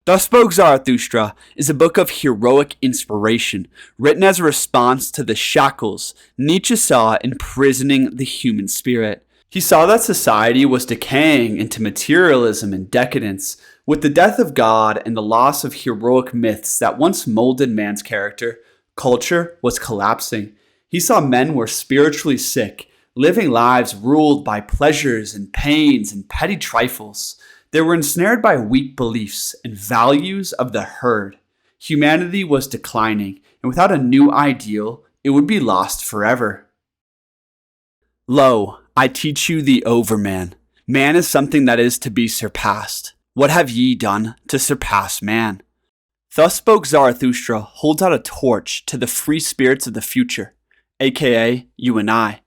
Thus Spoke Zarathustra is a book of heroic inspiration, written as a response to the shackles Nietzsche saw imprisoning the human spirit. He saw that society was decaying into materialism and decadence, with the death of God and the loss of heroic myths that once molded man's character. Culture was collapsing. He saw men were spiritually sick, living lives ruled by pleasures and pains and petty trifles. They were ensnared by weak beliefs and values of the herd. Humanity was declining, and without a new ideal, it would be lost forever. Lo, I teach you the Overman. Man is something that is to be surpassed. What have ye done to surpass man? Thus Spoke Zarathustra holds out a torch to the free spirits of the future, aka you and I.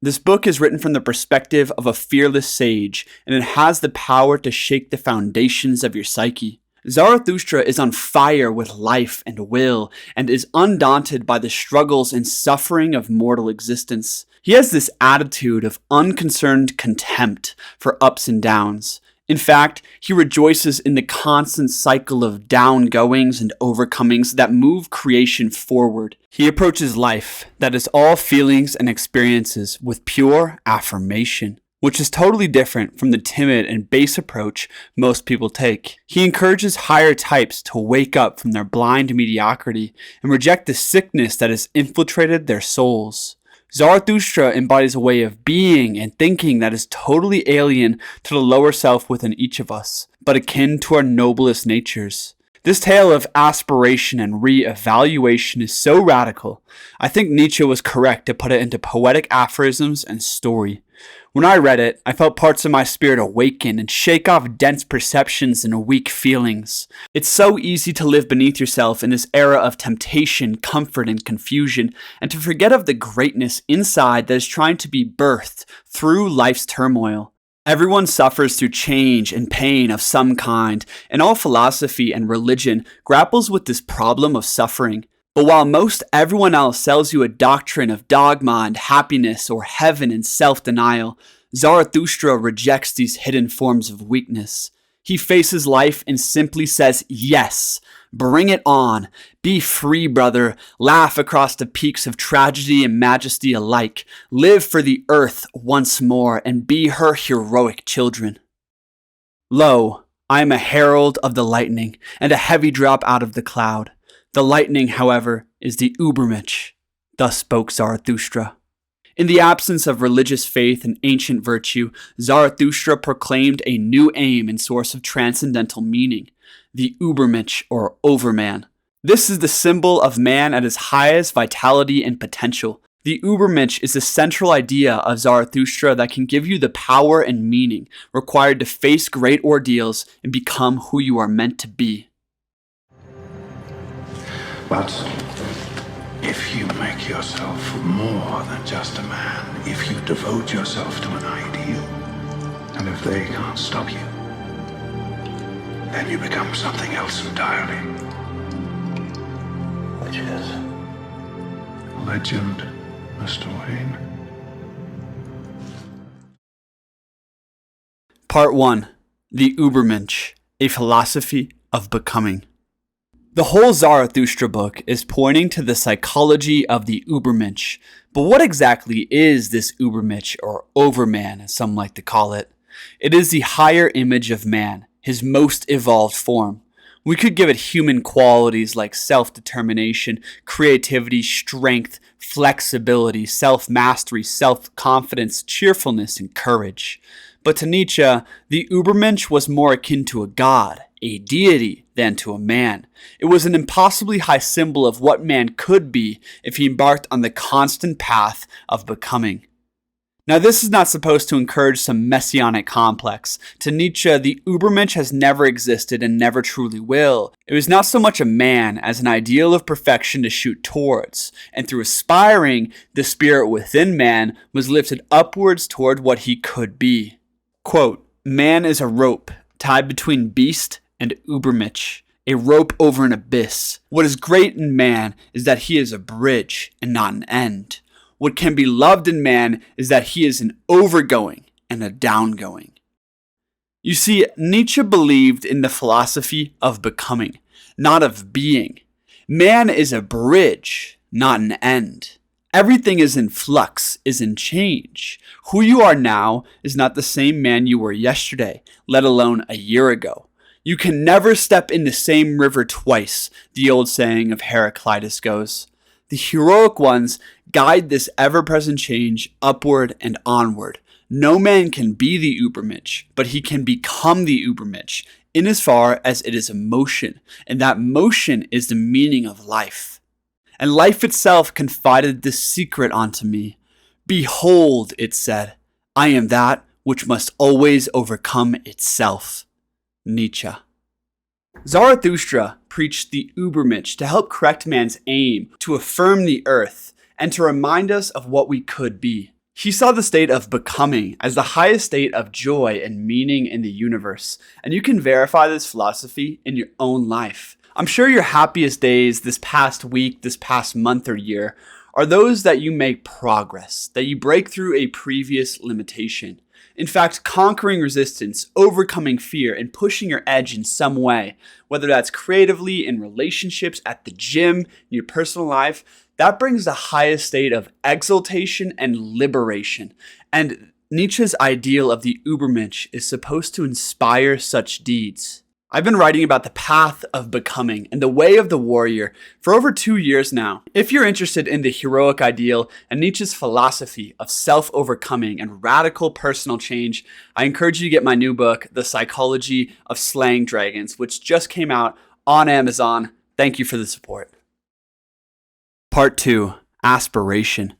This book is written from the perspective of a fearless sage, and it has the power to shake the foundations of your psyche. Zarathustra is on fire with life and will, and is undaunted by the struggles and suffering of mortal existence. He has this attitude of unconcerned contempt for ups and downs. In fact, he rejoices in the constant cycle of downgoings and overcomings that move creation forward. He approaches life, that is all feelings and experiences, with pure affirmation, which is totally different from the timid and base approach most people take. He encourages higher types to wake up from their blind mediocrity and reject the sickness that has infiltrated their souls. Zarathustra embodies a way of being and thinking that is totally alien to the lower self within each of us, but akin to our noblest natures. This tale of aspiration and re-evaluation is so radical, I think Nietzsche was correct to put it into poetic aphorisms and story. When I read it, I felt parts of my spirit awaken and shake off dense perceptions and weak feelings. It's so easy to live beneath yourself in this era of temptation, comfort, and confusion, and to forget of the greatness inside that is trying to be birthed through life's turmoil. Everyone suffers through change and pain of some kind, and all philosophy and religion grapples with this problem of suffering. But while most everyone else sells you a doctrine of dogma and happiness or heaven and self-denial, Zarathustra rejects these hidden forms of weakness. He faces life and simply says, yes, bring it on. Be free, brother. Laugh across the peaks of tragedy and majesty alike. Live for the earth once more and be her heroic children. Lo, I am a herald of the lightning and a heavy drop out of the cloud. The lightning, however, is the Ubermensch. Thus spoke Zarathustra. In the absence of religious faith and ancient virtue, Zarathustra proclaimed a new aim and source of transcendental meaning, the Ubermensch or Overman. This is the symbol of man at his highest vitality and potential. The Ubermensch is the central idea of Zarathustra that can give you the power and meaning required to face great ordeals and become who you are meant to be. But if you make yourself more than just a man, if you devote yourself to an ideal, and if they can't stop you, then you become something else entirely. Which is? Legend, Mr. Wayne. Part 1. The Ubermensch, a philosophy of becoming. The whole Zarathustra book is pointing to the psychology of the Ubermensch, but what exactly is this Ubermensch, or Overman as some like to call it? It is the higher image of man, his most evolved form. We could give it human qualities like self-determination, creativity, strength, flexibility, self-mastery, self-confidence, cheerfulness, and courage. But to Nietzsche, the Ubermensch was more akin to a god, a deity, than to a man. It was an impossibly high symbol of what man could be if he embarked on the constant path of becoming. Now, this is not supposed to encourage some messianic complex. To Nietzsche, the Ubermensch has never existed and never truly will. It was not so much a man as an ideal of perfection to shoot towards, and through aspiring, the spirit within man was lifted upwards toward what he could be. Quote, man is a rope tied between beast and Ubermensch, a rope over an abyss. What is great in man is that he is a bridge and not an end. What can be loved in man is that he is an overgoing and a downgoing. You see, Nietzsche believed in the philosophy of becoming, not of being. Man is a bridge, not an end. Everything is in flux, is in change. Who you are now is not the same man you were yesterday, let alone a year ago. You can never step in the same river twice, the old saying of Heraclitus goes. The heroic ones guide this ever-present change upward and onward. No man can be the Ubermensch, but he can become the Ubermensch, in as far as it is a motion, and that motion is the meaning of life. And life itself confided this secret unto me. Behold, it said, I am that which must always overcome itself. Nietzsche. Zarathustra preached the Ubermensch to help correct man's aim, to affirm the earth, and to remind us of what we could be. He saw the state of becoming as the highest state of joy and meaning in the universe, and you can verify this philosophy in your own life. I'm sure your happiest days this past week, this past month or year are those that you make progress, that you break through a previous limitation. In fact, conquering resistance, overcoming fear, and pushing your edge in some way, whether that's creatively, in relationships, at the gym, in your personal life, that brings the highest state of exaltation and liberation. And Nietzsche's ideal of the Ubermensch is supposed to inspire such deeds. I've been writing about the path of becoming and the way of the warrior for over 2 years now. If you're interested in the heroic ideal and Nietzsche's philosophy of self-overcoming and radical personal change, I encourage you to get my new book, The Psychology of Slaying Dragons, which just came out on Amazon. Thank you for the support. Part 2. Aspiration.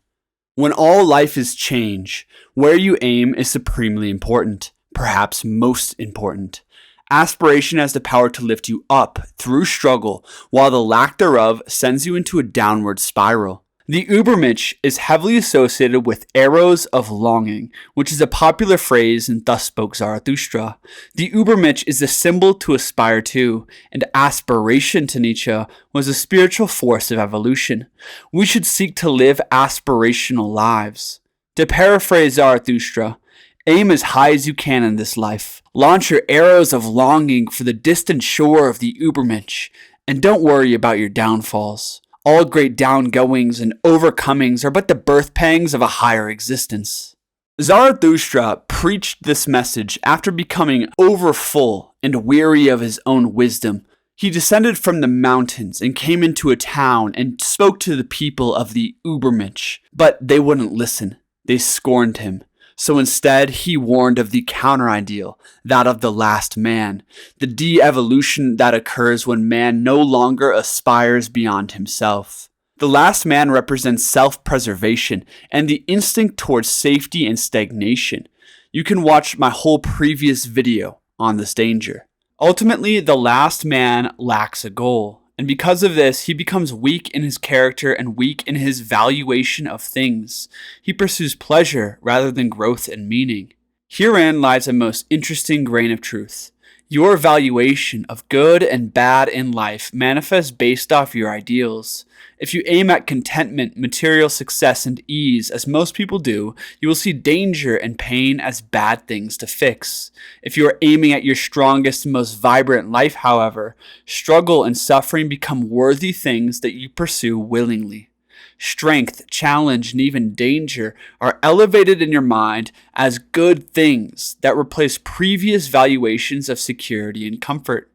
When all life is change, where you aim is supremely important, perhaps most important. Aspiration has the power to lift you up through struggle, while the lack thereof sends you into a downward spiral. The Ubermensch is heavily associated with arrows of longing, which is a popular phrase in Thus Spoke Zarathustra. The Ubermensch is a symbol to aspire to, and aspiration to Nietzsche was a spiritual force of evolution. We should seek to live aspirational lives. To paraphrase Zarathustra, aim as high as you can in this life. Launch your arrows of longing for the distant shore of the Ubermensch, and don't worry about your downfalls. All great downgoings and overcomings are but the birth pangs of a higher existence. Zarathustra preached this message after becoming overfull and weary of his own wisdom. He descended from the mountains and came into a town and spoke to the people of the Ubermensch, but they wouldn't listen. They scorned him. So instead, he warned of the counter-ideal, that of the last man, the de-evolution that occurs when man no longer aspires beyond himself. The last man represents self-preservation and the instinct towards safety and stagnation. You can watch my whole previous video on this danger. Ultimately, the last man lacks a goal. And because of this, he becomes weak in his character and weak in his valuation of things. He pursues pleasure rather than growth and meaning. Herein lies a most interesting grain of truth. Your valuation of good and bad in life manifests based off your ideals. If you aim at contentment, material success, and ease, as most people do, you will see danger and pain as bad things to fix. If you are aiming at your strongest and most vibrant life, however, struggle and suffering become worthy things that you pursue willingly. Strength, challenge, and even danger are elevated in your mind as good things that replace previous valuations of security and comfort.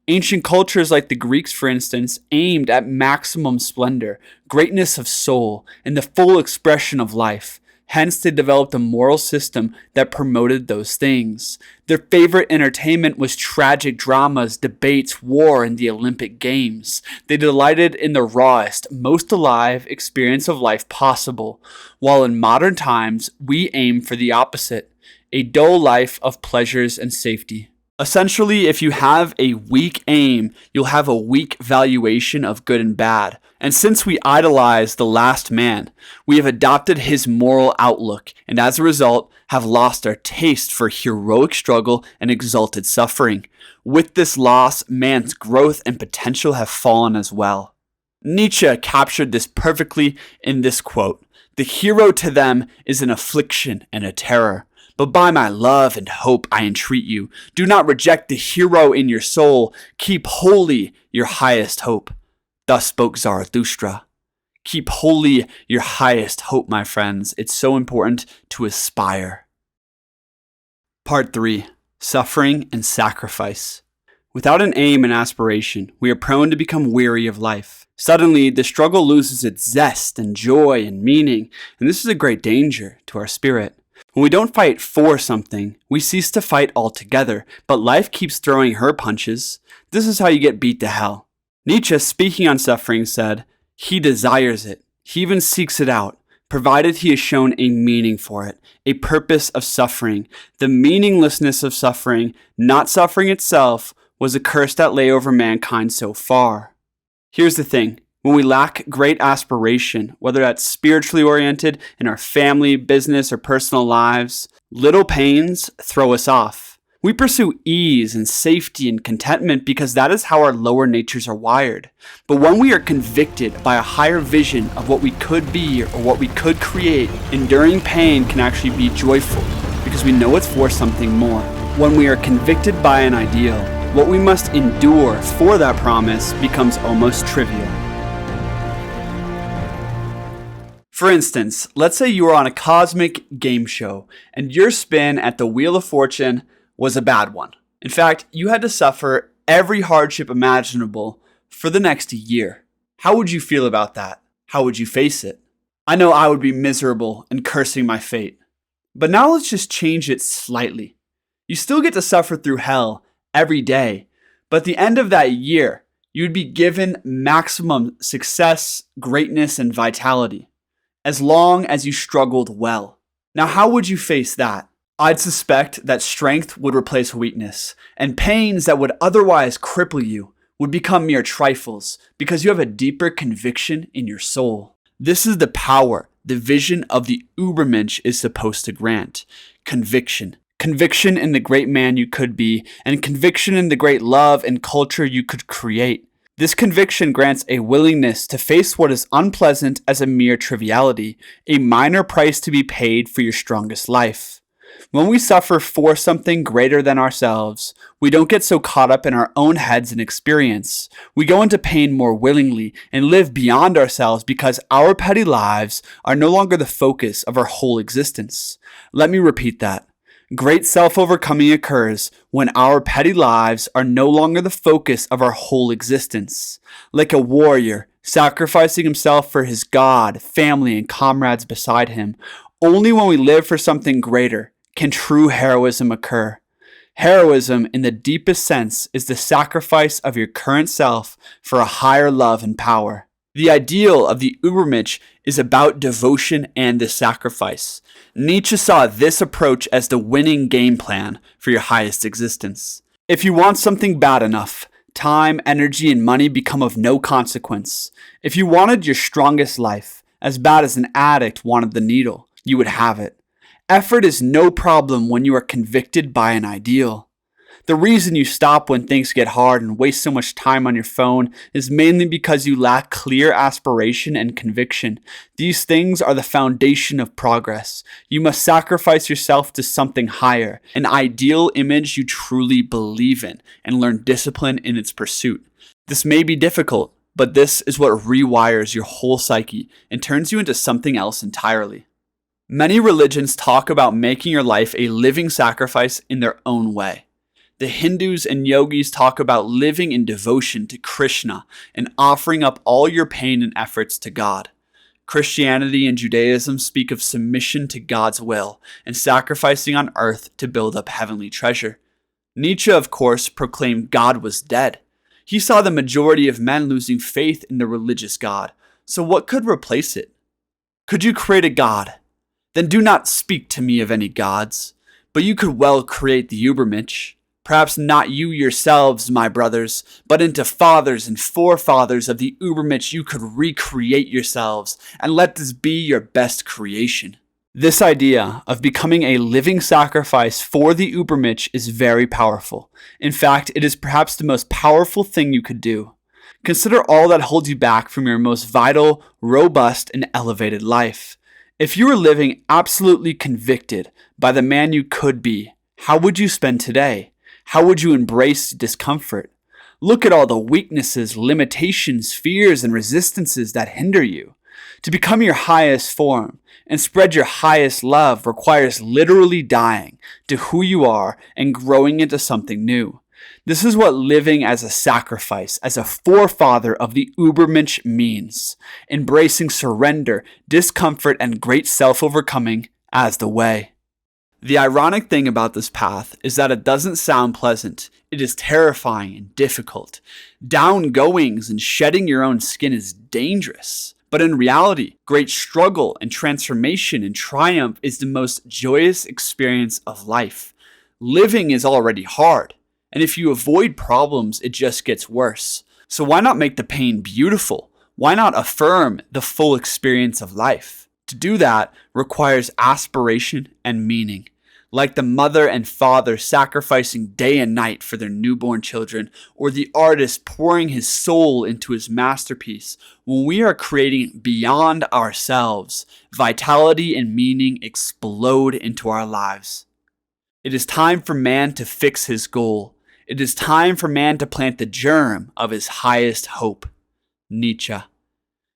Ancient cultures like the Greeks, for instance, aimed at maximum splendor, greatness of soul, and the full expression of life. Hence, they developed a moral system that promoted those things. Their favorite entertainment was tragic dramas, debates, war, and the Olympic Games. They delighted in the rawest, most alive experience of life possible, while in modern times, we aim for the opposite, a dull life of pleasures and safety. Essentially, if you have a weak aim, you'll have a weak valuation of good and bad. And since we idolize the last man, we have adopted his moral outlook, and as a result, have lost our taste for heroic struggle and exalted suffering. With this loss, man's growth and potential have fallen as well. Nietzsche captured this perfectly in this quote: "The hero to them is an affliction and a terror. But by my love and hope I entreat you, do not reject the hero in your soul. Keep holy your highest hope. Thus spoke Zarathustra. Keep holy your highest hope, my friends. It's so important to aspire. Part 3. Suffering and sacrifice. Without an aim and aspiration, we are prone to become weary of life. Suddenly, the struggle loses its zest and joy and meaning, and this is a great danger to our spirit. When we don't fight for something, we cease to fight altogether, but life keeps throwing her punches. This is how you get beat to hell. Nietzsche, speaking on suffering, said, "He desires it. He even seeks it out, provided he is shown a meaning for it, a purpose of suffering. The meaninglessness of suffering, not suffering itself, was a curse that lay over mankind so far." Here's the thing. When we lack great aspiration, whether that's spiritually oriented in our family, business, or personal lives, little pains throw us off. We pursue ease and safety and contentment because that is how our lower natures are wired. But when we are convicted by a higher vision of what we could be or what we could create, enduring pain can actually be joyful because we know it's for something more. When we are convicted by an ideal, what we must endure for that promise becomes almost trivial. For instance, let's say you are on a cosmic game show and your spin at the Wheel of Fortune was a bad one. In fact, you had to suffer every hardship imaginable for the next year. How would you feel about that? How would you face it? I know I would be miserable and cursing my fate. But now let's just change it slightly. You still get to suffer through hell every day, but at the end of that year, you would be given maximum success, greatness, and vitality, as long as you struggled well. Now, how would you face that? I'd suspect that strength would replace weakness, and pains that would otherwise cripple you would become mere trifles because you have a deeper conviction in your soul. This is the power the vision of the Ubermensch is supposed to grant. Conviction. Conviction in the great man you could be, and conviction in the great love and culture you could create. This conviction grants a willingness to face what is unpleasant as a mere triviality, a minor price to be paid for your strongest life. When we suffer for something greater than ourselves, we don't get so caught up in our own heads and experience. We go into pain more willingly and live beyond ourselves because our petty lives are no longer the focus of our whole existence. Let me repeat that. Great self-overcoming occurs when our petty lives are no longer the focus of our whole existence. Like a warrior sacrificing himself for his God, family, and comrades beside him, only when we live for something greater can true heroism occur. Heroism, in the deepest sense, is the sacrifice of your current self for a higher love and power. The ideal of the Ubermensch is about devotion and the sacrifice. Nietzsche saw this approach as the winning game plan for your highest existence. If you want something bad enough, time, energy, and money become of no consequence. If you wanted your strongest life, as bad as an addict wanted the needle, you would have it. Effort is no problem when you are convicted by an ideal. The reason you stop when things get hard and waste so much time on your phone is mainly because you lack clear aspiration and conviction. These things are the foundation of progress. You must sacrifice yourself to something higher, an ideal image you truly believe in, and learn discipline in its pursuit. This may be difficult, but this is what rewires your whole psyche and turns you into something else entirely. Many religions talk about making your life a living sacrifice in their own way. The Hindus and yogis talk about living in devotion to Krishna and offering up all your pain and efforts to God. Christianity and Judaism speak of submission to God's will and sacrificing on earth to build up heavenly treasure. Nietzsche, of course, proclaimed God was dead. He saw the majority of men losing faith in the religious God. So what could replace it? Could you create a God? Then do not speak to me of any gods. But you could well create the Ubermensch. Perhaps not you yourselves, my brothers, but into fathers and forefathers of the Ubermensch you could recreate yourselves, and let this be your best creation. This idea of becoming a living sacrifice for the Ubermensch is very powerful. In fact, it is perhaps the most powerful thing you could do. Consider all that holds you back from your most vital, robust, and elevated life. If you were living absolutely convicted by the man you could be, how would you spend today? How would you embrace discomfort? Look at all the weaknesses, limitations, fears, and resistances that hinder you. To become your highest form and spread your highest love requires literally dying to who you are and growing into something new. This is what living as a sacrifice, as a forefather of the Ubermensch means. Embracing surrender, discomfort, and great self-overcoming as the way. The ironic thing about this path is that it doesn't sound pleasant. It is terrifying and difficult. Downgoings and shedding your own skin is dangerous. But in reality, great struggle and transformation and triumph is the most joyous experience of life. Living is already hard, and if you avoid problems, it just gets worse. So why not make the pain beautiful? Why not affirm the full experience of life? To do that requires aspiration and meaning. Like the mother and father sacrificing day and night for their newborn children, or the artist pouring his soul into his masterpiece, when we are creating beyond ourselves, vitality and meaning explode into our lives. It is time for man to fix his goal. It is time for man to plant the germ of his highest hope. Nietzsche.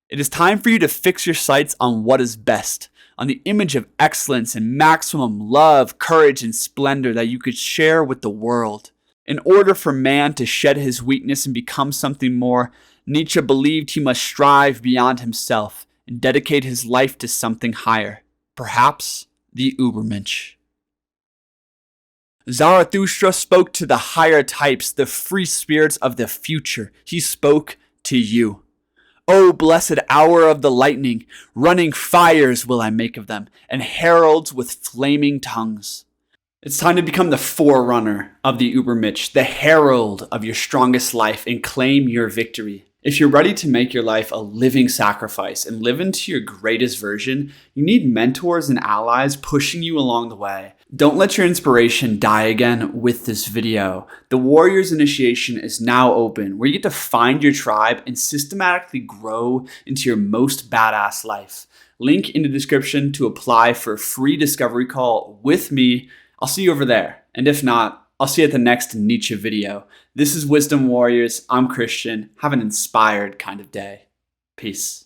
It is time for you to fix your sights on what is best, on the image of excellence and maximum love, courage, and splendor that you could share with the world. In order for man to shed his weakness and become something more, Nietzsche believed he must strive beyond himself and dedicate his life to something higher, perhaps the Ubermensch. Zarathustra spoke to the higher types, the free spirits of the future. He spoke to you. O blessed hour of the lightning, running fires will I make of them, and heralds with flaming tongues. It's time to become the forerunner of the Ubermensch, the herald of your strongest life, and claim your victory. If you're ready to make your life a living sacrifice and live into your greatest version, you need mentors and allies pushing you along the way. Don't let your inspiration die again with this video. The Warriors Initiation is now open, where you get to find your tribe and systematically grow into your most badass life. Link in the description to apply for a free discovery call with me. I'll see you over there. And if not, I'll see you at the next Nietzsche video. This is Wisdom Warriors. I'm Christian. Have an inspired kind of day. Peace.